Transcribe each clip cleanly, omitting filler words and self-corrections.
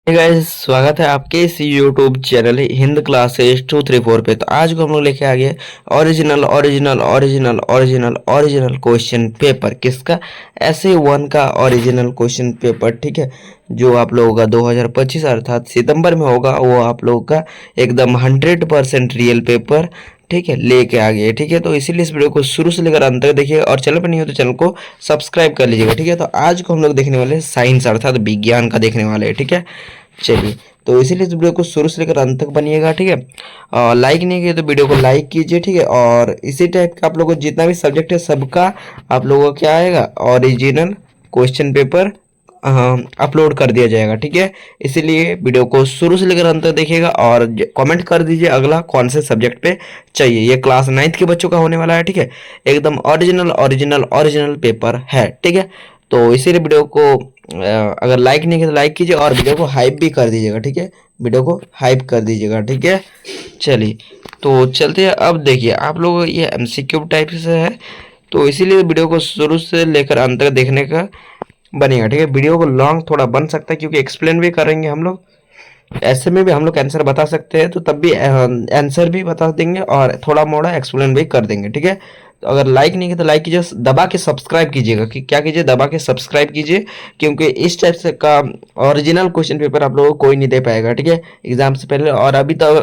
Guys, स्वागत है आपके इस यूट्यूब चैनल हिंद क्लासेस 234 पे। तो आज को हम लोग लेके आ गए original original original original original question paper. किसका? ऐसे वन का ओरिजिनल क्वेश्चन पेपर, ठीक है, जो आप लोगों का 2025 अर्थात सितंबर में होगा। वो आप लोगों का एकदम 100% रियल पेपर, ठीक है, लेके आ गए। ठीक है, तो इसीलिए इस वीडियो को शुरू से लेकर अंत तक देखिएगा और चैनल पर नहीं हो तो चैनल को सब्सक्राइब कर लीजिएगा। ठीक है, तो आज को हम लोग देखने वाले हैं साइंस अर्थात विज्ञान का देखने वाले हैं। ठीक है, चलिए, तो इसीलिए इस वीडियो को शुरू से लेकर अंत तक बनिएगा। ठीक है, और लाइक नहीं किया तो वीडियो को लाइक कीजिए। ठीक है, और इसी टाइप का आप लोगों को जितना भी सब्जेक्ट है सबका आप लोगों को क्या आएगा, ओरिजिनल क्वेश्चन पेपर अपलोड कर दिया जाएगा। ठीक है, इसीलिए वीडियो को शुरू से लेकर अंत तक देखिएगा और कमेंट कर दीजिए अगला कौन से सब्जेक्ट पे चाहिए। ये क्लास 9th के बच्चों का होने वाला है। ठीक है, एकदम ओरिजिनल ओरिजिनल ओरिजिनल पेपर है। ठीक है, तो इसीलिए वीडियो को अगर लाइक नहीं किया तो लाइक कीजिए और वीडियो को हाइप भी कर दीजिएगा। ठीक है, वीडियो को हाइप कर दीजिएगा। ठीक है, चलिए, तो चलते हैं। अब देखिए आप लोग, ये एमसीक्यू टाइप से है, तो इसीलिए वीडियो को शुरू से लेकर अंत तक देखने का बनेगा। ठीक है, वीडियो को लॉन्ग थोड़ा बन सकता है क्योंकि एक्सप्लेन भी करेंगे हम लोग, ऐसे में भी हम लोग आंसर बता सकते हैं, तो तब भी आंसर भी बता देंगे और थोड़ा मोड़ा एक्सप्लेन भी कर देंगे। ठीक है, तो अगर लाइक नहीं किया तो लाइक कीजिए, दबा के सब्सक्राइब कीजिएगा। कि क्या कीजिए, दबा के सब्सक्राइब कीजिए, क्योंकि इस टाइप से का ओरिजिनल क्वेश्चन पेपर आप लोगों को कोई नहीं दे पाएगा। ठीक है, एग्जाम से पहले। और अभी तो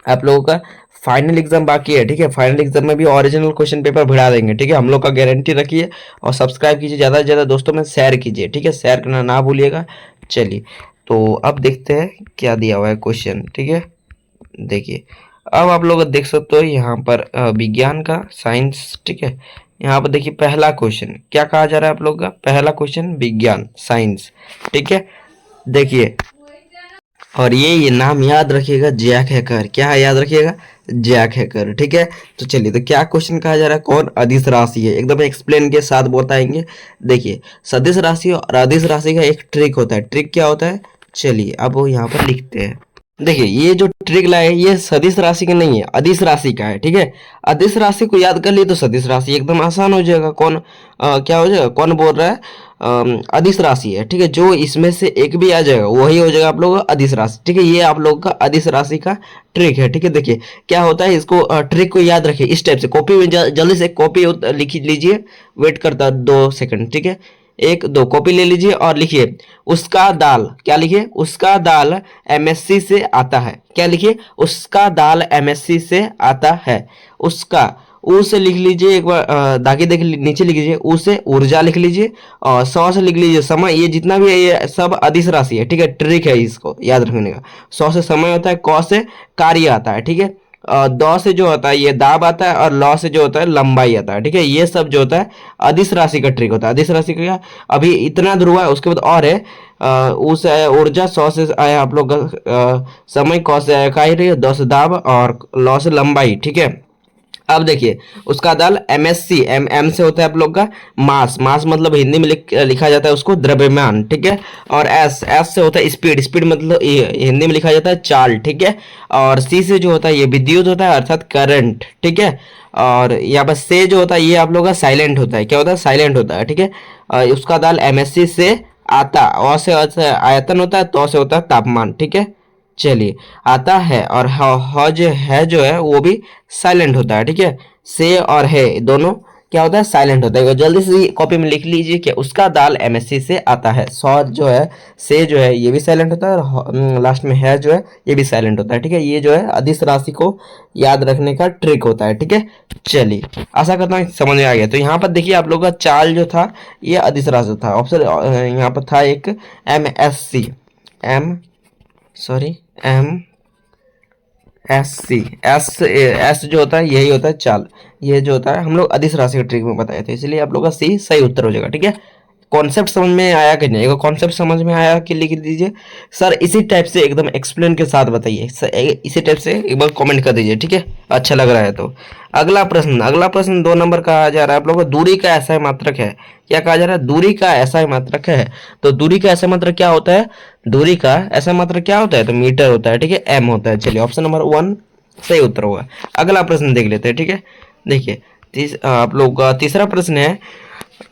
आप लोगों का फाइनल एग्जाम बाकी है। ठीक है, फाइनल एग्जाम में भी ओरिजिनल क्वेश्चन पेपर भिड़ा देंगे। ठीक है, हम लोग का गारंटी रखिए और सब्सक्राइब कीजिए, ज़्यादा से ज़्यादा दोस्तों में शेयर कीजिए। ठीक है, शेयर करना ना भूलिएगा। चलिए, तो अब देखते हैं क्या दिया हुआ है क्वेश्चन। ठीक है, देखिए, अब आप लोग देख सकते हो यहाँ पर विज्ञान का साइंस। ठीक है, यहाँ पर देखिए पहला क्वेश्चन क्या कहा जा रहा है आप लोग का, पहला क्वेश्चन विज्ञान साइंस। ठीक है, देखिए, और ये नाम याद रखिएगा, जैक हैकर। क्या है, याद रखिएगा, जैक हैकर। ठीक है, तो चलिए, तो क्या क्वेश्चन कहा जा रहा है, कौन अदिश राशि है, एकदम एक्सप्लेन के साथ बताएंगे। देखिए, सदिश राशि और अदिश राशि का एक ट्रिक होता है। ट्रिक क्या होता है, चलिए अब वो यहाँ पर लिखते हैं। देखिए, ये जो ट्रिक लाए ये सदिश राशि का नहीं है, अदिश राशि का है। ठीक है, अदिश राशि को याद कर लिए तो सदिश राशि एकदम आसान हो जाएगा। कौन क्या हो जाएगा, कौन बोल रहा है, अदिश राशि है। ठीक है, जो इसमें से एक भी आ जाएगा वही हो जाएगा आप लोगों का अदिश राशि। ठीक है, ये आप लोगों का अदिश राशि का ट्रिक है। ठीक है, देखिए क्या होता है, इसको ट्रिक को याद रखिए इस टाइप से। कॉपी में जल्दी से कॉपी लिख लीजिए, वेट करता 2 सेकंड। ठीक है, 1 2 कॉपी ले लीजिए और लिखिए, उसका दाल। क्या लिखिए, उसका दाल एमएससी से आता है। क्या लिखिए, उसका दाल एमएससी से आता है। उसका ऊ से लिख लीजिए, एक बार दागे देख नीचे लिख लीजिए, ऊ से ऊर्जा लिख लीजिए और सौ से लिख लीजिए समय। ये जितना भी है ये सब अदिश राशि है। ठीक है, ट्रिक है इसको याद रखने का। सौ से समय होता है, क से कार्य आता है। ठीक है, दौ से जो होता है ये दाब आता है और लौ से जो होता है लंबाई आता है। ठीक है, ये सब जो होता है अदिश राशि का ट्रिक होता है। अदिश राशि का क्या, अभी इतना ध्रुव है, उसके बाद और है उस ऊर्जा, सौ से आया आप लोग समय, क से आया कार्य, दौ से दाब और लौ से लंबाई। ठीक है, अब देखिए, उसका दाल एमएससी, एम से होता है आप लोग का मास। मास मतलब हिंदी में लिखा जाता है उसको द्रव्यमान। ठीक है, और एस से होता है स्पीड। स्पीड मतलब हिंदी में लिखा जाता है चाल। ठीक है, और सी से जो होता है ये विद्युत होता है अर्थात करंट। ठीक है, और यहाँ पर से जो होता है ये आप लोग का साइलेंट होता है। क्या होता है, साइलेंट होता है। ठीक है, उसका दाल एमएससी से आता, और से आयतन होता है, तो से होता है तापमान। ठीक है, चलिए, आता है और जो है वो भी साइलेंट होता है। ठीक है, से और है दोनों क्या होता है, साइलेंट होता है। जल्दी से कॉपी में लिख लीजिए कि उसका दाल एमएससी से आता है। सौ जो है, से जो है ये भी साइलेंट होता है और लास्ट में है जो है ये भी साइलेंट होता है। ठीक है, ये जो है अदिश राशि को याद रखने का ट्रिक होता है। ठीक है, चलिए, आशा करता हूँ समझ में आ गया। तो यहाँ पर देखिए आप लोग का चाल जो था ये अदिश राशि था। ऑप्शन यहाँ पर था एक MSc, M S C. S जो होता है यही होता है चाल। ये जो होता है हम लोग अदिश राशि के ट्रिक में बताए थे, इसलिए आप लोग का सी सही उत्तर हो जाएगा। ठीक है, कॉन्सेप्ट समझ में आया कि नहीं, कॉन्सेप्ट समझ में आया कि लिख दीजिए सर इसी टाइप से एकदम एक्सप्लेन के साथ बताइए। इसी टाइप से एक बार कमेंट कर दीजिए। ठीक है, अच्छा लग रहा है तो। अगला प्रश्न 2 नंबर का आ जा रहा है आप लोगों को, दूरी का ऐसा मात्रक है। क्या कहा जा रहा है, दूरी का ऐसा मात्रक है। तो दूरी का ऐसा मात्रक क्या होता है, दूरी का ऐसा मात्रक क्या होता है, तो मीटर होता है। ठीक है, एम होता है। चलिए, ऑप्शन नंबर 1 सही उत्तर होगा। अगला प्रश्न देख लेते हैं। ठीक है, देखिए, आप लोग का तीसरा प्रश्न है,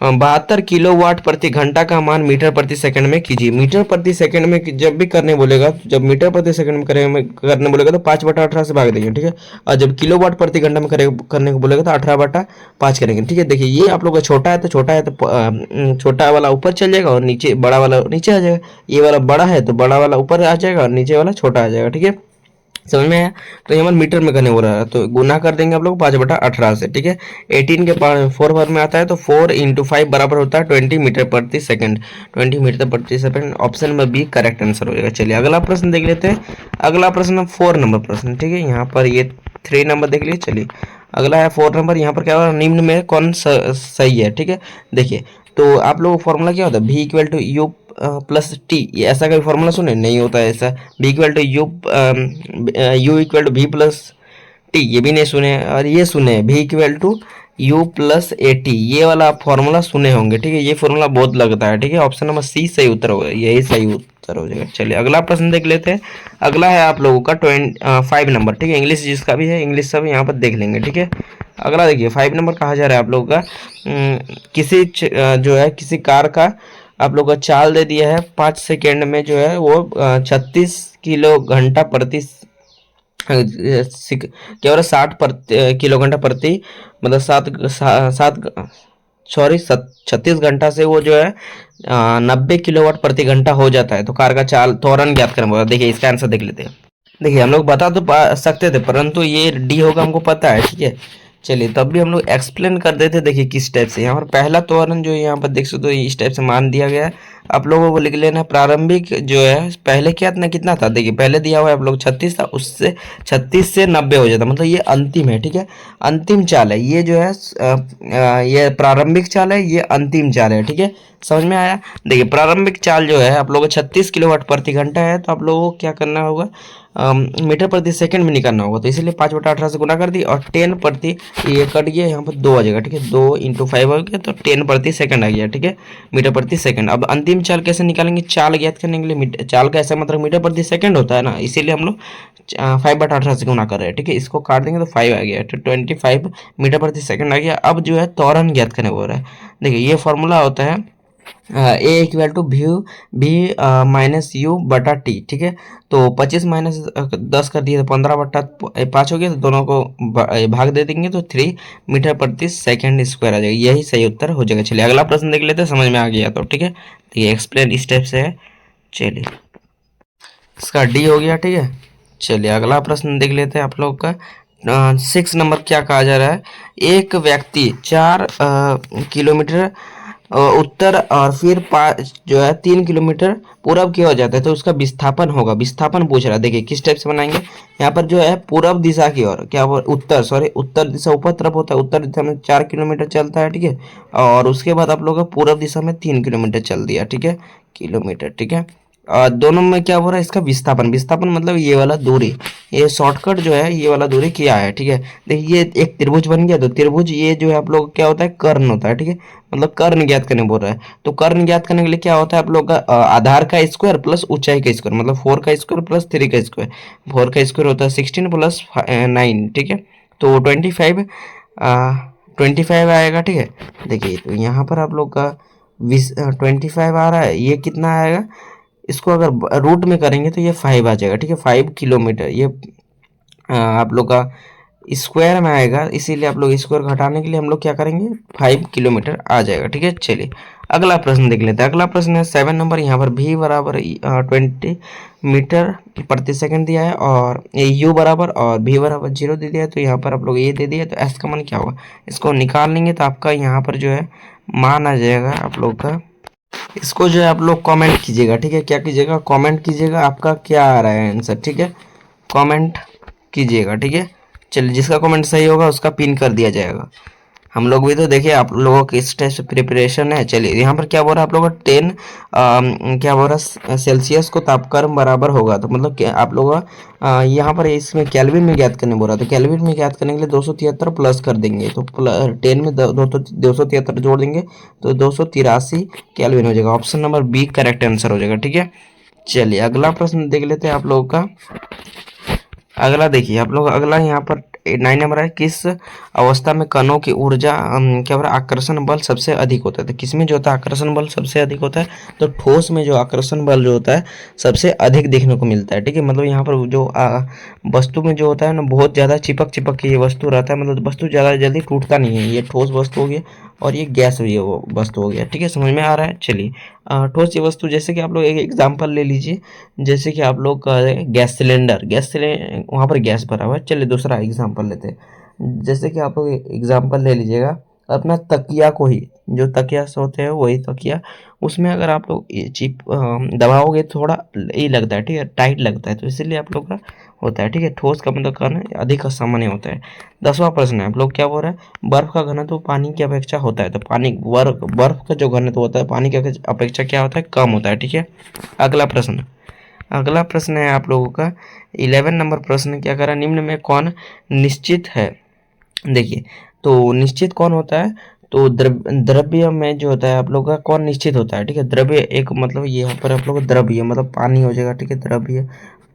72 किलोवाट प्रति घंटा का मान मीटर प्रति सेकंड में कीजिए। मीटर प्रति सेकंड में जब भी करने बोलेगा, जब मीटर प्रति सेकंड में करने बोलेगा तो 5/18 से भाग देंगे, ठीक है। और जब किलोवाट प्रति घंटा में करने को बोलेगा तो 18/5 करेंगे, ठीक है। देखिए ये आप लोग का छोटा है तो छोटा वाला ऊपर चल जाएगा और नीचे बड़ा वाला नीचे आ जाएगा। ये वाला बड़ा है तो बड़ा वाला ऊपर आ जाएगा और नीचे वाला छोटा आ जाएगा, ठीक है। समझ में आया? तो यहाँ पर मीटर में करने हो रहा है तो गुना कर देंगे आप लोग 5/18 से, ठीक है। 18 के 4 बार में आता है तो 4 × 5 बराबर होता है 20 मीटर प्रति सेकंड। 20 मीटर प्रति सेकंड, ऑप्शन में बी करेक्ट आंसर हो जाएगा। चलिए अगला प्रश्न देख लेते हैं। अगला प्रश्न 4 नंबर प्रश्न, ठीक है। यहाँ पर ये 3 नंबर देख लीजिए। चलिए अगला है 4 नंबर। यहाँ पर क्या होगा, निम्न में कौन सही है, ठीक है। देखिए तो आप लोगों को फॉर्मूला क्या होता है, v equal to u plus t. ये ऐसा कोई फॉर्मूला सुने नहीं होता है ऐसा। v equal to u equal to v plus t, ये भी नहीं सुने। और ये सुने v equal to u plus a t, ये वाला आप फॉर्मूला सुने होंगे, ठीक है। ये फॉर्मूला बहुत लगता है, ठीक है। ऑप्शन नंबर सी सही उत्तर होगा, यही सही उत्तर हो जाएगा। चलिए अगला प्रश्न देख लेते हैं। अगला है आप लोगों का 5 नंबर, ठीक है। इंग्लिश जिसका भी है इंग्लिश सब यहाँ पर देख लेंगे, ठीक है। अगला देखिए 5 नंबर कहा जा रहा है आप लोगों का किसी जो है किसी कार का आप लोग का चाल दे दिया है 5 सेकेंड में, जो है वो 36 किलो घंटा प्रति क्या हो रहा है 60 किलो घंटा प्रति, मतलब 36 घंटा से वो जो है 90 किलोवाट प्रति घंटा हो जाता है। तो कार का चाल त्वरण ज्ञात करना होगा। देखिए इसका आंसर देख लेते हैं। देखिए हम लोग बता तो सकते थे परंतु ये डी होगा हमको पता है, ठीक है। चलिए तब भी हम लोग एक्सप्लेन कर देते। देखिए किस टाइप से, यहाँ पर पहला त्वरण जो यहाँ पर देख सकते हो इस टाइप से मान दिया गया है। आप लोगों को लिख लेना प्रारंभिक जो है पहले क्या था, कितना था, देखिए पहले दिया हुआ है आप लोग 36 था, उससे 36 से 90 हो जाता, मतलब ये अंतिम है, ठीक है। अंतिम चाल है ये जो है ये प्रारंभिक चाल है, ये अंतिम चाल है, ठीक है। समझ में आया? देखिए प्रारंभिक चाल जो है आप लोगों को 36 किलोवाट प्रति घंटा है, तो आप लोगों को क्या करना होगा, मीटर प्रति सेकंड में निकालना होगा। तो इसीलिए 5/18 से गुना कर दी और 10 प्रति, ये कट गया यहाँ पर 2 आ जाएगा, ठीक है। 2 × 5 हो गया तो 10 प्रति सेकंड आ गया, ठीक है, मीटर प्रति सेकंड। अब अंतिम चाल कैसे निकालेंगे, चाल ज्ञात करने के लिए चाल का ऐसा मतलब मीटर प्रति सेकंड होता है ना, इसीलिए हम लोग 5/18 से गुना कर रहे हैं, ठीक है। इसको काट देंगे तो 5 आ गया, तो 25 मीटर प्रति सेकंड आ गया। अब जो है त्वरण ज्ञात करने हो रहा है। देखिए ये फॉर्मूला होता है ए इक्वल टू भी माइनस यू बटा टी, ठीक है। तो 25 माइनस 10 कर दिए तो 15/5 हो गया, तो दोनों को भाग दे देंगे तो 3 मीटर प्रति सेकंड स्क्वायर आ जाएगा, यही सही उत्तर हो जाएगा। चलिए अगला प्रश्न देख लेते हैं, समझ में आ गया तो, ठीक है। तो ये एक्सप्लेन इस टाइप से है। चलिए इसका डी हो गया, ठीक है। चलिए अगला प्रश्न देख लेते हैं आप लोग का 6 नंबर। क्या कहा जा रहा है, एक व्यक्ति 4 किलोमीटर उत्तर और फिर 5 जो है 3 किलोमीटर पूरब की हो जाता है, तो उसका विस्थापन होगा। विस्थापन पूछ रहा है, देखिए किस टाइप से बनाएंगे। यहाँ पर जो है पूरब दिशा की ओर क्या उत्तर दिशा ऊपर तरफ होता है, उत्तर दिशा में 4 किलोमीटर चलता है, ठीक है। और उसके बाद आप लोग का पूरब दिशा में 3 किलोमीटर चल दिया, ठीक है, किलोमीटर, ठीक है। दोनों में क्या हो रहा है, इसका विस्थापन, विस्थापन मतलब ये वाला दूरी, ये शॉर्टकट जो है ये वाला दूरी क्या है, ठीक है। देखिए ये एक त्रिभुज बन गया, तो त्रिभुज ये जो है आप लोग क्या होता है, कर्ण होता है, ठीक है। मतलब कर्ण ज्ञात करने बोल रहा है, तो कर्ण ज्ञात करने के लिए क्या होता है आप लोग का आधार का स्क्वायर प्लस ऊंचाई का स्क्वायर, मतलब 4 का स्क्वायर प्लस 3 का स्क्वायर। 4 का स्क्वायर होता है 16 प्लस 9, ठीक है। तो 25 आएगा, ठीक है। देखिए तो यहाँ पर आप लोग का 25 आ रहा है, ये कितना आएगा, इसको अगर रूट में करेंगे तो ये 5 आ जाएगा, ठीक है। 5 किलोमीटर ये आप लोग का स्क्वायर में आएगा, इसीलिए आप लोग स्क्वायर घटाने के लिए हम लोग क्या करेंगे, 5 किलोमीटर आ जाएगा, ठीक है। चलिए अगला प्रश्न देख लेते हैं। अगला प्रश्न है 7 नंबर। यहाँ पर v बराबर 20 मीटर प्रति सेकंड दिया है और u बराबर और v बराबर 0 दे दिया है। तो यहाँ पर आप लोग ये दे दिया, तो s का मान क्या होगा, इसको निकाल लेंगे तो आपका यहाँ पर जो है मान आ जाएगा आप लोग का। इसको जो है आप लोग कमेंट कीजिएगा, ठीक है। क्या कीजिएगा, कमेंट कीजिएगा आपका क्या आ रहा है आंसर, ठीक है। कमेंट कीजिएगा, ठीक है। चलिए जिसका कमेंट सही होगा उसका पिन कर दिया जाएगा। हम लोग भी तो देखिए आप लोगों की इस टाइप से प्रिपरेशन है। चलिए यहाँ पर क्या बोल रहा है आप लोगों का 10 क्या बोल रहा है सेल्सियस को तापक्रम बराबर होगा, तो मतलब क्या आप लोग यहाँ पर इसमें केल्विन में ज्ञात करने बोल रहा है। तो केल्विन में ज्ञात करने के लिए 273 प्लस कर देंगे, तो 10 में 273 जोड़ देंगे तो 283 केल्विन हो जाएगा। Option number B correct answer हो जाएगा, ठीक है। चलिए अगला प्रश्न देख लेते हैं आप लोगों का। अगला देखिए आप लोग, अगला यहाँ पर 9 नंबर है, किस अवस्था में कणों की ऊर्जा क्या बोला आकर्षण बल सबसे अधिक होता है? तो किसमें जो होता है आकर्षण बल सबसे अधिक होता है? तो ठोस में जो आकर्षण बल जो होता है सबसे अधिक देखने को मिलता है। ठीक है, मतलब यहाँ पर जो वस्तु में जो होता है ना बहुत ज़्यादा चिपक चिपक के ये वस्तु रहता है, मतलब वस्तु ज़्यादा जल्दी टूटता नहीं है। ये ठोस वस्तु हो गया और ये गैस हुई है वो वस्तु हो गया। ठीक है, समझ में आ रहा है? चलिए ठोस ये वस्तु जैसे कि आप लोग एक एग्जांपल ले लीजिए, जैसे कि आप लोग गैस सिलेंडर, वहाँ पर गैस भरा हुआ है। चलिए दूसरा एग्जांपल लेते हैं, जैसे कि आप लोग एग्जांपल ले लीजिएगा अपना तकिया को ही, जो तकिया सोते हैं वही तकिया, उसमें अगर आप लोग ये चिप दबाओगे थोड़ा ये लगता है, ठीक है, टाइट लगता है, तो इसीलिए आप लोग का होता है। ठीक है, ठोस का मतलब कण अधिक सामान्य होता है। 10वां प्रश्न है, आप लोग क्या बोल रहे हैं? बर्फ का घनत्व पानी की अपेक्षा होता है, तो बर्फ का जो घनत्व होता है पानी की अपेक्षा क्या होता है? कम होता है। ठीक है, अगला प्रश्न है आप लोगों का 11 नंबर प्रश्न, क्या करा? निम्न में कौन निश्चित है? देखिए, तो निश्चित कौन होता है? तो द्रव्य में जो होता है आप लोग का कौन निश्चित होता है? ठीक है, द्रव्य एक मतलब ये यहाँ पर आप लोग द्रव्य मतलब पानी हो जाएगा। ठीक है, द्रव्य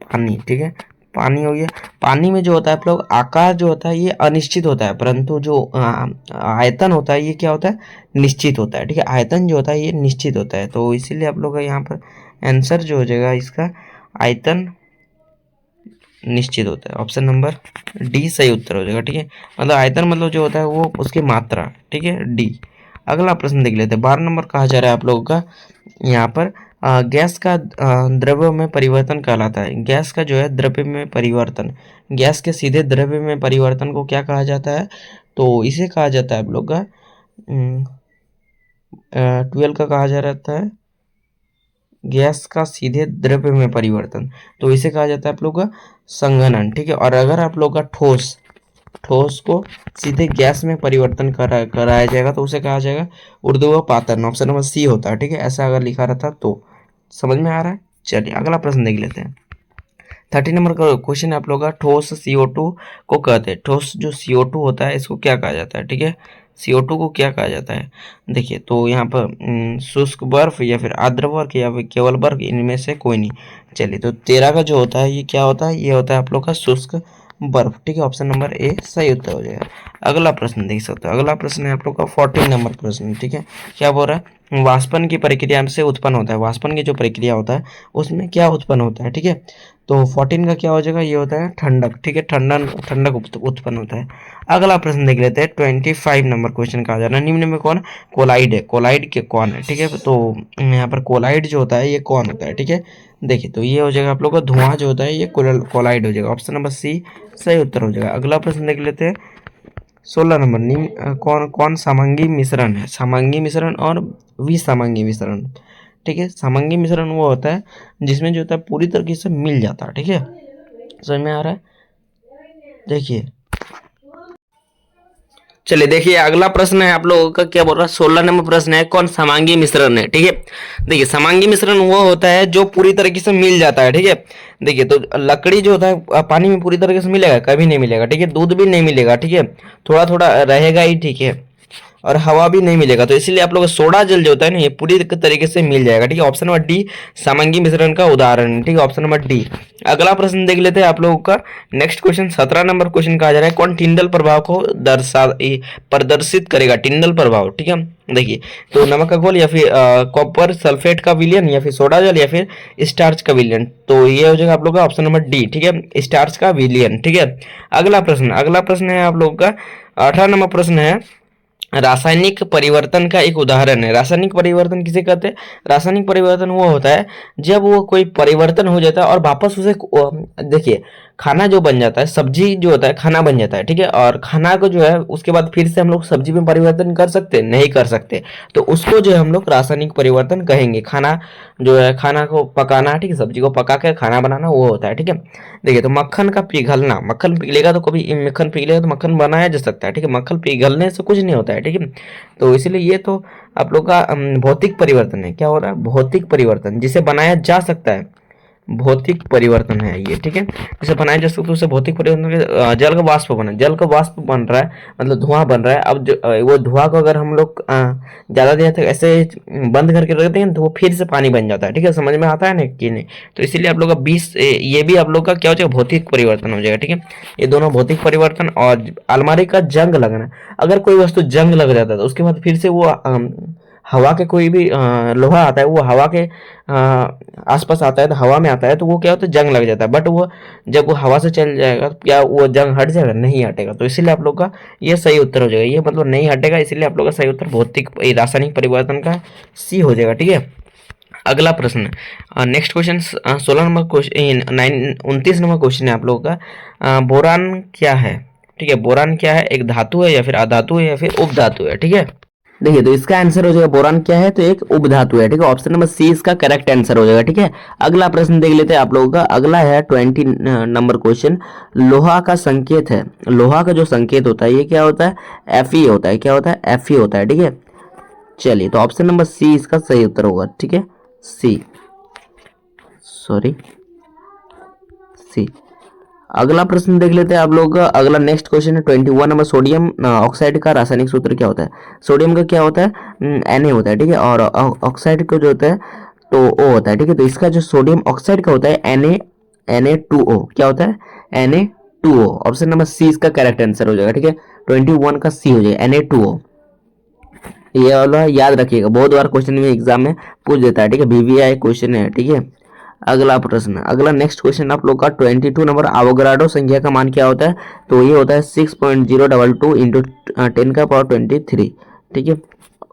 पानी, ठीक है, पानी हो गया। पानी में जो होता है आप लोग आकार जो होता है ये अनिश्चित होता है, परंतु जो आयतन होता है ये क्या होता है? निश्चित होता है। ठीक है, आयतन जो होता है ये निश्चित होता है, तो इसीलिए आप लोग का यहाँ पर आंसर जो हो जाएगा इसका आयतन निश्चित होता है। ऑप्शन नंबर डी सही उत्तर हो जाएगा। ठीक है, मतलब आयतन मतलब जो होता है वो उसकी मात्रा। ठीक है, डी। अगला प्रश्न देख लेते हैं, 12 नंबर कहा जा रहा है आप लोगों का यहाँ पर गैस का द्रव्य में परिवर्तन कहलाता है। गैस का जो है द्रव्य में परिवर्तन, गैस के सीधे द्रव्य में परिवर्तन को क्या कहा जाता है? तो इसे कहा जाता है आप लोग का 12 का कहा जा रहता है गैस का सीधे द्रव्य में परिवर्तन, तो इसे कहा जाता है आप लोग का संघनन। ठीक है, और अगर आप लोग का ठोस को सीधे गैस में परिवर्तन कराया जाएगा तो उसे कहा जाएगा ऊर्ध्वपातन। ऑप्शन नंबर सी होता है। ठीक है, ऐसा अगर लिखा रहता तो। समझ में आ रहा है? चलिए अगला प्रश्न देख लेते हैं। 30 नंबर का क्वेश्चन आप लोग का ठोस CO2 को कहते हैं। ठोस जो CO2 होता है इसको क्या कहा जाता है? ठीक है, CO2 को क्या कहा जाता है? देखिए, तो यहाँ पर शुष्क बर्फ या फिर आर्द्र बर्फ या फिर केवल बर्फ, इनमें से कोई नहीं। चलिए, तो 13 का जो होता है ये क्या होता है? ये होता है आप लोग का शुष्क बर्फ। ठीक है, ऑप्शन नंबर ए सही उत्तर हो जाएगा। अगला प्रश्न देख सकते हो, अगला प्रश्न है आप लोग का 14 नंबर प्रश्न। ठीक है, क्या बोल रहा है? वाष्पन की प्रक्रिया से उत्पन्न होता है, वाष्पन की जो प्रक्रिया होता है उसमें क्या उत्पन्न होता है? ठीक है, तो 14 का क्या हो जाएगा? ये होता है ठंडक। ठीक है, ठंडक उत्पन्न होता है। अगला प्रश्न देख लेते हैं, 25 नंबर क्वेश्चन कहा जा रहा है, निम्न में कौन कोलाइड है? कोलाइड के कौन है? ठीक है, तो यहाँ पर कोलाइड जो होता है ये कौन होता है? ठीक है, देखिए, तो ये हो जाएगा आप लोग का धुआं जो होता है ये कोलाइड हो जाएगा। ऑप्शन नंबर सी सही उत्तर हो जाएगा। अगला प्रश्न देख लेते हैं 16 नंबर, निम्न कौन कौन समांगी मिश्रण है? समांगी मिश्रण और विसमांगी मिश्रण। ठीक है, समांगी मिश्रण वो होता है जिसमें जो होता है पूरी तरीके से मिल जाता है। ठीक है, समझ में आ रहा है? देखिए, चलिए देखिए अगला प्रश्न है आप लोगों का, क्या बोल रहा है? 16 नंबर प्रश्न है, कौन समांगी मिश्रण है? ठीक है, देखिए समांगी मिश्रण वो होता है जो पूरी तरीके से मिल जाता है। ठीक है, देखिए, तो लकड़ी जो होता है पानी में पूरी तरीके से मिलेगा? कभी नहीं मिलेगा। ठीक है, दूध भी नहीं मिलेगा। ठीक है, थोड़ा थोड़ा रहेगा ही। ठीक है, और हवा भी नहीं मिलेगा, तो इसीलिए आप लोग सोडा जल जो होता है ना ये पूरी तरीके से मिल जाएगा। ठीक है, ऑप्शन नंबर डी समांगी मिश्रण का उदाहरण। ठीक है, ऑप्शन नंबर डी। अगला प्रश्न देख लेते हैं आप लोगों का नेक्स्ट क्वेश्चन 17 नंबर क्वेश्चन कहा जा रहा है, कौन टिंडल प्रभाव को प्रदर्शित करेगा? टिंडल प्रभाव। ठीक है, देखिए, तो नमक का घोल या फिर कॉपर सल्फेट का विलयन या फिर सोडा जल या फिर स्टार्च का विलयन, तो ये हो जाएगा आप लोग का ऑप्शन नंबर डी। ठीक है, स्टार्च का विलयन। ठीक है, अगला प्रश्न है आप लोग का 18 नंबर प्रश्न है, रासायनिक परिवर्तन का एक उदाहरण है। रासायनिक परिवर्तन किसे कहते हैं? रासायनिक परिवर्तन वो होता है जब वो कोई परिवर्तन हो जाता है और वापस उसे देखिए खाना जो बन जाता है, सब्जी जो होता है खाना बन जाता है। ठीक है, और खाना को जो है उसके बाद फिर से हम लोग सब्जी में परिवर्तन कर सकते हैं? नहीं कर सकते, तो उसको जो है हम लोग रासायनिक परिवर्तन कहेंगे। खाना जो है खाना को पकाना, ठीक है, सब्जी को पका के खाना बनाना वो होता है। ठीक है, देखिए, तो मक्खन का पिघलना, मक्खन पिघलेगा तो कभी मक्खन पिघलेगा तो मक्खन बनाया जा सकता है। ठीक है, मक्खन पिघलने से कुछ नहीं होता है। ठीक है, तो इसलिए ये तो आप लोग का भौतिक परिवर्तन है। क्या हो रहा है? भौतिक परिवर्तन जिसे बनाया जा सकता है, भौतिक परिवर्तन है ये, ठीक है। जैसे बनाया जा सकता है उसे भौतिक परिवर्तन जल का वाष्प बना, जल का वाष्प बन रहा है मतलब धुआं बन रहा है। अब वो धुआं को अगर हम लोग ज़्यादा देर तक ऐसे बंद करके रख देंगे तो वो फिर से पानी बन जाता है, ठीक है। समझ में आता है ना कि नहीं? तो इसीलिए आप लोग का 20 ये भी आप लोग का क्या हो जाएगा, भौतिक परिवर्तन हो जाएगा, ठीक है। ये दोनों भौतिक परिवर्तन। और अलमारी का जंग लगना, अगर कोई वस्तु जंग लग जाता है तो उसके बाद फिर से वो हवा के कोई भी लोहा आता है, वो हवा के आसपास आता है तो हवा में आता है तो वो क्या होता है, जंग लग जाता है। बट वो जब वो हवा से चल जाएगा तो क्या वो जंग हट जाएगा? नहीं हटेगा। तो इसीलिए आप लोग का ये सही उत्तर हो जाएगा, ये मतलब नहीं हटेगा, इसीलिए आप लोग का सही उत्तर भौतिक रासायनिक परिवर्तन का सी हो जाएगा, ठीक है। अगला प्रश्न, next question 16 number question, 29 number question है आप लोगों का। बोरान क्या है? ठीक है, बोरान क्या है? एक धातु है या फिर अधातु है या फिर उपधातु है, ठीक है। देखिए तो इसका आंसर हो जाएगा बोरान क्या है, तो एक उपधातु है, ठीक है। ऑप्शन नंबर सी इसका करेक्ट आंसर हो जाएगा, ठीक है। अगला प्रश्न देख लेते हैं आप लोगों का। अगला है 20 नंबर क्वेश्चन। लोहा का संकेत है, लोहा का जो संकेत होता है ये क्या होता है? Fe होता है। क्या होता है? Fe होता है, ठीक है। चलिए तो ऑप्शन नंबर सी इसका सही उत्तर होगा, ठीक है। सी, सॉरी, सी। अगला प्रश्न देख लेते हैं आप लोग का। अगला नेक्स्ट क्वेश्चन है 21 नंबर। सोडियम ऑक्साइड का रासायनिक सूत्र क्या होता है? सोडियम का क्या होता है? Na होता है, ठीक है। और ऑक्साइड का जो होता है तो O होता है, ठीक है। तो इसका जो सोडियम ऑक्साइड का होता है Na2O, क्या होता है? Na2O। ऑप्शन नंबर सी इसका करेक्ट आंसर हो जाएगा, ठीक है। 21 का सी हो जाएगा, Na2O। ये वाला याद रखिएगा, बहुत बार क्वेश्चन में एग्जाम में पूछ देता है, ठीक है। VVI क्वेश्चन है, ठीक है। अगला प्रश्न, अगला नेक्स्ट क्वेश्चन आप लोग का 22 नंबर। आवोगाड्रो संख्या का मान क्या होता है? तो ये होता है 6.022 इंटू 10⁻23, ठीक है।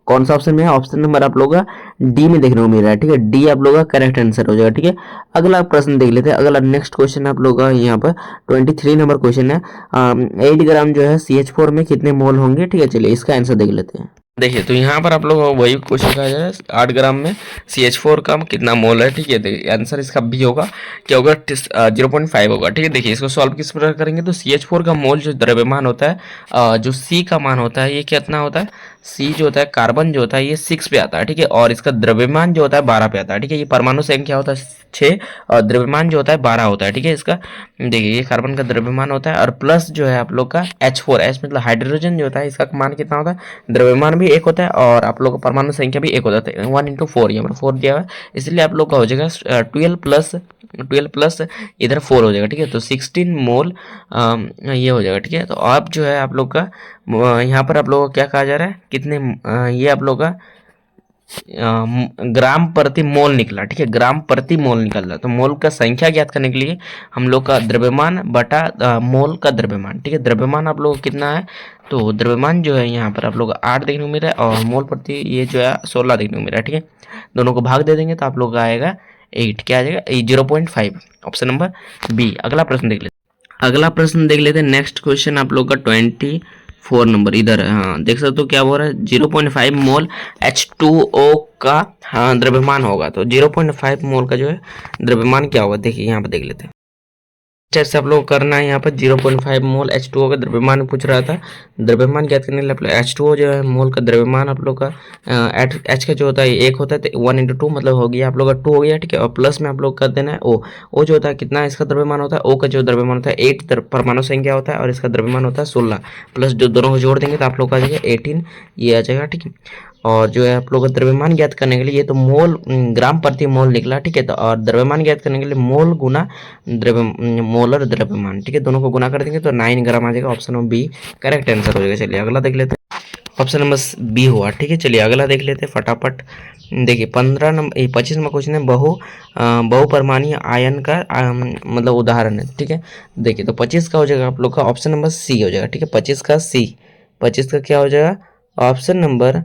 कौन सा ऑप्शन में है? ऑप्शन नंबर आप लोग का डी में देखने को मिल रहा है, ठीक है। डी आप लोग का करेक्ट आंसर हो जाएगा, ठीक है। अगला प्रश्न देख लेते हैं। अगला नेक्स्ट क्वेश्चन आप लोग का यहाँ पर 23 नंबर क्वेश्चन है। 8 ग्राम जो है CH4 में कितने मोल होंगे, ठीक है। चलिए इसका आंसर देख लेते हैं। देखिए तो यहाँ पर आप लोग वही क्वेश्चन कहा जाए 8 ग्राम में CH4 का कितना मोल है, ठीक है। देखिए आंसर इसका भी होगा, क्या होगा? 0.5 होगा, ठीक है। देखिए इसको सॉल्व किस प्रकार करेंगे तो CH4 का मोल जो द्रव्यमान होता है, जो C का मान होता है ये कितना होता है? C जो होता है कार्बन जो होता है ये 6 पे आता है, ठीक है। और इसका द्रव्यमान जो होता है 12 पे आता है, ठीक है। ये परमाणु संख्या होता है 6 और द्रव्यमान जो होता है 12 होता है, ठीक है। इसका देखिए ये कार्बन का द्रव्यमान होता है और प्लस जो है आप लोग का H4, H मतलब हाइड्रोजन जो होता है इसका मान कितना होता है? द्रव्यमान भी एक होता है और आप लोग का परमाणु संख्या भी एक होता है, 1 × 4, यहाँ पर 4 दिया हुआ है, इसलिए आप लोग का हो जाएगा 12 प्लस इधर 4 हो जाएगा, ठीक है। तो 16 मोल ये हो जाएगा, ठीक है। तो अब जो है आप लोग का यहाँ पर आप लोग को क्या कहा जा रहा है, कितने ये आप लोग का ग्राम प्रति मोल निकला, ठीक है। ग्राम प्रति मोल निकल रहा है। तो मोल का संख्या ज्ञात करने के लिए हम लोग का द्रव्यमान बटा मोल का द्रव्यमान, ठीक है। द्रव्यमान आप लोग को कितना है? तो द्रव्यमान जो है यहाँ पर आप लोग 8 देखने को मिल रहा है और मोल प्रति ये जो है 16 देखने को मिल रहा है, ठीक है। दोनों को भाग दे देंगे तो आप लोग का आएगा 8, क्या आ जाएगा? 0.5, ऑप्शन नंबर बी। अगला प्रश्न देख लेते हैं। नेक्स्ट क्वेश्चन आप लोग का 24 नंबर इधर है। हाँ देख सकते हो क्या बोल रहा है? 0.5 मोल H2O का हाँ द्रव्यमान होगा। तो 0.5 मोल का जो है द्रव्यमान क्या होगा, देखिए यहाँ पर देख लेते हैं। जैसे आप लोग को करना है यहाँ पर 0.5 मोल H2O का द्रव्यमान पूछ रहा था। द्रव्यमान ज्ञात करने के लिए H2O जो है मोल का द्रव्यमान आप लोग का H का जो होता है 1 होता है तो 1 × 2 मतलब हो गया आप लोग का 2 हो गया, ठीक है। और प्लस में आप लोग कर देना है O जो होता है कितना इसका द्रव्यमान होता है? O का जो द्रव्यमान होता है 8 परमाणु संख्या होता है और इसका द्रव्यमान होता है 16 प्लस जो दोनों को जोड़ देंगे तो आप लोग का आ जाएगा 18, ये आ जाएगा, ठीक है। और जो है आप लोग का द्रव्यमान ज्ञात करने के लिए ये तो मोल ग्राम प्रति मोल निकला, ठीक है। तो और द्रव्यमान ज्ञात करने के लिए मोल गुना मोलर द्रव्यमान, ठीक है। दोनों को गुना कर देंगे तो 9 ग्राम आ जाएगा। Option number B correct answer हो जाएगा। चलिए अगला देख लेते हैं। ऑप्शन नंबर बी हुआ, ठीक है। चलिए अगला देख लेते हैं फटाफट। देखिए 25 नंबर क्वेश्चन है बहुपरमाणु आयन का मतलब उदाहरण है, ठीक है। देखिए तो 25 का हो जाएगा आप लोग का ऑप्शन नंबर सी हो जाएगा, ठीक है। 25 का सी, 25 का क्या हो जाएगा? ऑप्शन नंबर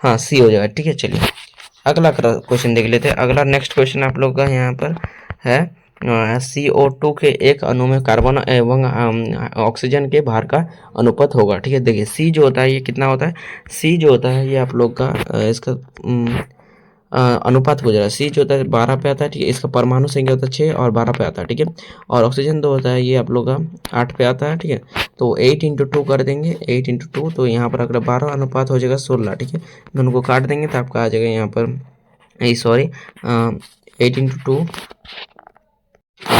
हाँ सी हो जाएगा, ठीक है। चलिए अगला क्वेश्चन देख लेते हैं। अगला नेक्स्ट क्वेश्चन आप लोग का यहाँ पर है CO2 के एक अणु में कार्बन एवं ऑक्सीजन के भार का अनुपात होगा, ठीक है। देखिए C जो होता है ये कितना होता है? C जो होता है ये आप लोग का इसका अनुपात हो जा रहा है। C जो होता है 12 पे आता है, ठीक है। इसका परमाणु संख्या होता है 6 और 12 पे आता है, ठीक है। और ऑक्सीजन 2 होता है ये आप लोग का 8 पे आता है, ठीक है। तो 8 × 2 कर देंगे, 8 × 2 तो यहाँ पर अगर 12 अनुपात हो जाएगा 16, ठीक है। दोनों को काट देंगे तो आपका आ जाएगा यहाँ पर सॉरी 8 × 2,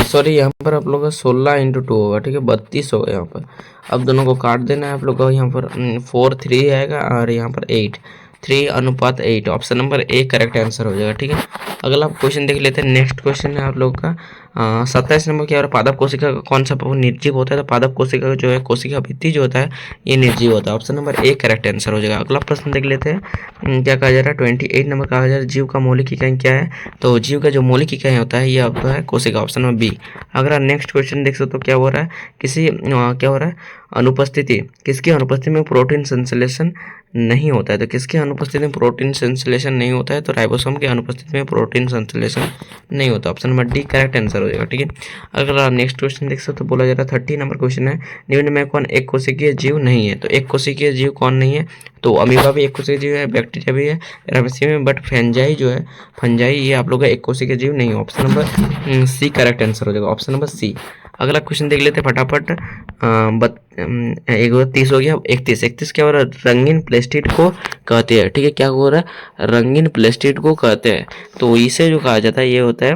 सॉरी यहाँ पर आप लोग का 16 × 2 होगा, ठीक है, 32 होगा यहाँ पर। अब दोनों को काट देना है आप लोग का, यहाँ पर 4 3 आएगा और यहाँ पर 8, 3:8। Option number A correct answer हो जाएगा, ठीक है। अगला क्वेश्चन देख लेते हैं। नेक्स्ट क्वेश्चन है आप लोग का 27 नंबर क्या, और पादप कोशिका का कौन सा निर्जीव होता है? तो पादप कोशिका जो है, कोशिका भित्ति जो होता है ये निर्जीव होता है। Option number A correct answer हो जाएगा। अगला प्रश्न देख लेते हैं। क्या कहा जा रहा है? 28 नंबर कहा जा रहा है जीव का मौलिक इकाई क्या है? तो जीव का जो मौलिक इकाई होता है ये होता है कोशिका। Option number B. अगला नेक्स्ट क्वेश्चन देख सकते हो क्या हो रहा है, क्या हो रहा है, अनुपस्थिति, किसकी अनुपस्थिति में प्रोटीन संश्लेषण नहीं होता है? तो किसकी अनुपस्थिति में प्रोटीन संश्लेषण नहीं होता है? तो राइबोसोम की अनुपस्थिति में प्रोटीन संश्लेषण नहीं होता। Option number D correct answer हो जाएगा, ठीक है। अगर नेक्स्ट क्वेश्चन देख सकते हो, बोला जा रहा है 30 नंबर क्वेश्चन है, निम्न में कौन एक कोशिकीय जीव नहीं है? तो एक कोशिकीय जीव कौन नहीं है? तो अमीबा भी एक कोशिकीय जीव है, बैक्टीरिया भी है, पैरामीशियम में, बट फंजाई जो है, फंजाई ये आप लोग का एक कोशिकीय जीव नहीं है। Option number C correct answer हो जाएगा, ऑप्शन नंबर सी। अगला क्वेश्चन देख लेते हैं फटाफट। 30 हो गया। 31 क्या हो रहा है? रंगीन प्लेस्टिड को कहते हैं, ठीक है। क्या हो रहा है? रंगीन प्लेस्टिड को कहते हैं। तो इसे जो कहा जाता है ये होता है,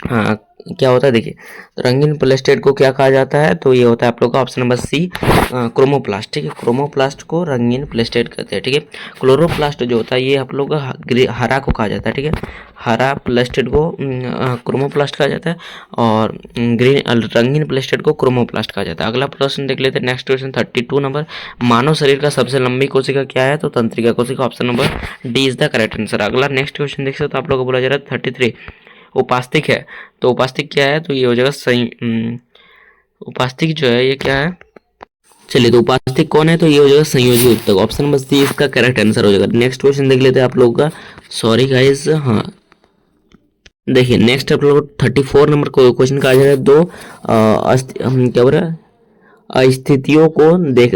हाँ क्या होता है देखिए, तो रंगीन प्लेस्टेट को क्या कहा जाता है? तो ये होता है आप लोग का ऑप्शन नंबर सी क्रोमोप्लास्ट, ठीक है। क्रोमोप्लास्ट को रंगीन प्लेस्टेट कहते हैं, ठीक है। क्लोरोप्लास्ट जो होता है ये आप लोग का हरा को कहा जाता है, ठीक है। हरा प्लेस्टेट को क्रोमोप्लास्ट कहा जाता है और रंगीन प्लेस्टेट को क्रोमोप्लास्ट कहा जाता है। अगला प्रश्न देख लेते हैं। नेक्स्ट क्वेश्चन 32 नंबर, मानव शरीर का सबसे लंबी कोशिका क्या है? तो तंत्रिका कोशिका। Option number D is the correct answer. अगला नेक्स्ट क्वेश्चन देख सकते हो आप लोग को बोला जा रहा है 33 उपास्तिक है। तो उपास्तिक क्या है? तो ये हो जाएगा उपास्तिक जो है ये क्या है? चलिए, तो उपास्तिक कौन है? तो ये हो जाएगा संयोजी उत्तक। ऑप्शन नंबर सी इसका करेक्ट आंसर हो जाएगा। नेक्स्ट क्वेश्चन देख लेते हैं आप लोगों का, सॉरी गाइस, हाँ देखिए नेक्स्ट आप लोग 34 नंबर क्वेश्चन का आ जा रहा है। क्या बोल रहा है? अस्थितियों को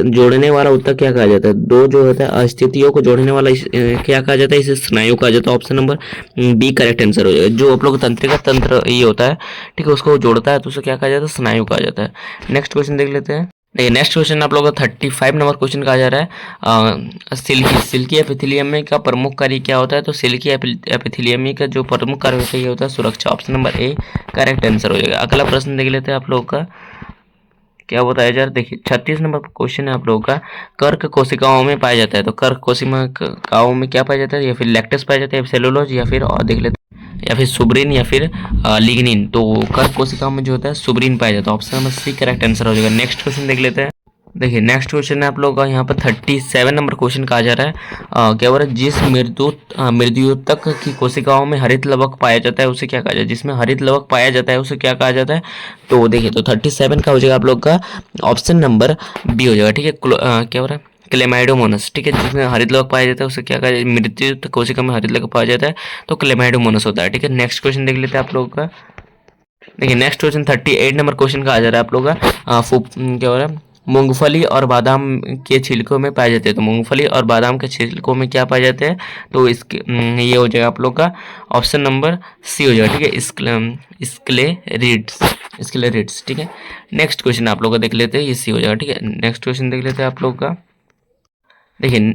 जोड़ने वाला उत्तक क्या कहा जाता है? दो जो होता है अस्थितियों को जोड़ने वाला क्या कहा जाता है? इसे स्नायु कहा जाता है। Option number B correct answer हो जाएगा। जो आप लोग तंत्रिका तंत्र ये होता है, ठीक है, उसको जोड़ता है तो उसे क्या कहा जाता है? स्नायु कहा जाता है। नेक्स्ट क्वेश्चन देख लेते हैं। देखिए नेक्स्ट क्वेश्चन आप लोग का 35 नंबर क्वेश्चन कहा जा रहा है, सिल्की एपिथेलियम का प्रमुख कार्य क्या होता है? तो सिल्की एपिथेलियम का जो प्रमुख कार्य होता है ये होता है सुरक्षा। Option number A correct answer हो जाएगा। अगला प्रश्न देख लेते हैं आप लोग का, क्या बताया जा रहा है? देखिए 36 नंबर क्वेश्चन है आप लोगों का, कर्क कोशिकाओं में पाया जाता है। तो कर्क कोशिकाओं में क्या पाया जाता है? या फिर लैक्टेस पाया जाता है, सेलुलोज, या फिर और देख लेते हैं, या फिर सुब्रीन, या फिर लिग्निन। तो कर्क कोशिकाओं में जो होता है सुब्रीन पाया जाता है। Option number C correct answer हो जाएगा। नेक्स्ट क्वेश्चन देख लेते हैं। देखिए नेक्स्ट क्वेश्चन है आप लोग का यहाँ पर 37 नंबर क्वेश्चन कहा जा रहा है, क्या हो रहा है? जिस मृद्युतक की कोशिकाओं में हरित लवक पाया जाता है उसे क्या कहा जाता है? जिसमें हरित लवक पाया जाता है उसे क्या कहा जाता है? तो देखिए, तो 37 का हो जाएगा आप लोग का ऑप्शन नंबर बी हो जाएगा, ठीक है। क्या हो रहा है? क्लेमाइडोमोनस, ठीक है। जिसमें हरित लवक पाया जाता है उसे क्या कहा जाता है? मृत्युयुक्त कोशिका में हरित लवक पाया जाता है तो क्लेमाइडोमोनस होता है, ठीक है। नेक्स्ट क्वेश्चन देख लेते हैं आप लोग का। देखिए नेक्स्ट क्वेश्चन 38 नंबर क्वेश्चन का आ जा रहा है आप लोग का, क्या हो रहा है? मूंगफली और बादाम के छिलकों में पाए जाते हैं। तो मूंगफली और बादाम के छिलकों में क्या पाए जाते हैं? तो इसके ये हो जाएगा आप लोग का ऑप्शन नंबर सी हो जाएगा, ठीक है। स्क्लेरिड्स, ठीक है। नेक्स्ट क्वेश्चन आप लोग का देख लेते हैं, ये सी हो जाएगा, ठीक है। नेक्स्ट क्वेश्चन देख लेते हैं आप लोग का। देखिए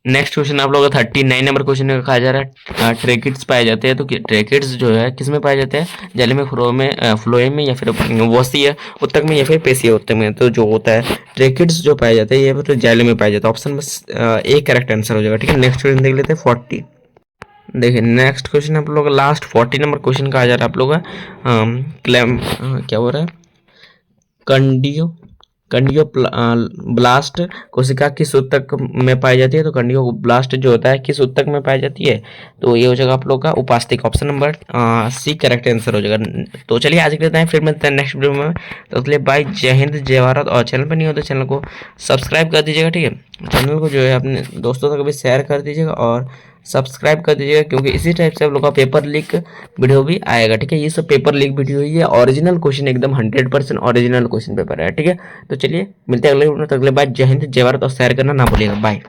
नेक्स्ट क्वेश्चन आप लोगों का 39 नंबर क्वेश्चन में कहा जा रहा है, ट्रेकिड्स पाए जाते हैं। तो ट्रेकिड्स जो है किस में पाए जाते हैं? जल में, फ्लोएम में, या फिर वसीय उत्तक में, या फिर पेशीय उत्तक में। तो जो होता है ट्रेकिड्स जो पाए जाते हैं ये फिर जल में पाए जाता है। ऑप्शन बस ए करेक्ट आंसर हो जाएगा, ठीक है। नेक्स्ट क्वेश्चन देख लेते हैं 40। देखिए नेक्स्ट क्वेश्चन आप लोग का लास्ट 40 नंबर क्वेश्चन कहा जा रहा है आप लोग का, क्या हो रहा है? कंडियो ब्लास्ट कोशिका किस उत्तक में पाई जाती है? तो कंडियो ब्लास्ट जो होता है किस उत्तक में पाई जाती है? तो ये हो जाएगा आप लोग का उपास्तिक। Option number C correct answer हो जाएगा। तो चलिए आज के लिए फिर मिलते हैं नेक्स्ट वीडियो में। तो इसलिए बाय, जय हिंद, जय भारत। और चैनल पर नहीं हो तो चैनल को सब्सक्राइब कर दीजिएगा, ठीक है। चैनल को जो है अपने दोस्तों तक भी शेयर कर दीजिएगा और सब्सक्राइब कर दीजिएगा, क्योंकि इसी टाइप से आप लोग का पेपर लीक वीडियो भी आएगा, ठीक है। ये सब पेपर लीक वीडियो ही है, ओरिजिनल क्वेश्चन एकदम 100% ओरिजिनल क्वेश्चन पेपर है, ठीक है। तो चलिए मिलते हैं अगले वीडियो में। अगले बार जय हिंद, जय भारत और शेयर करना ना भूलिएगा। बाय।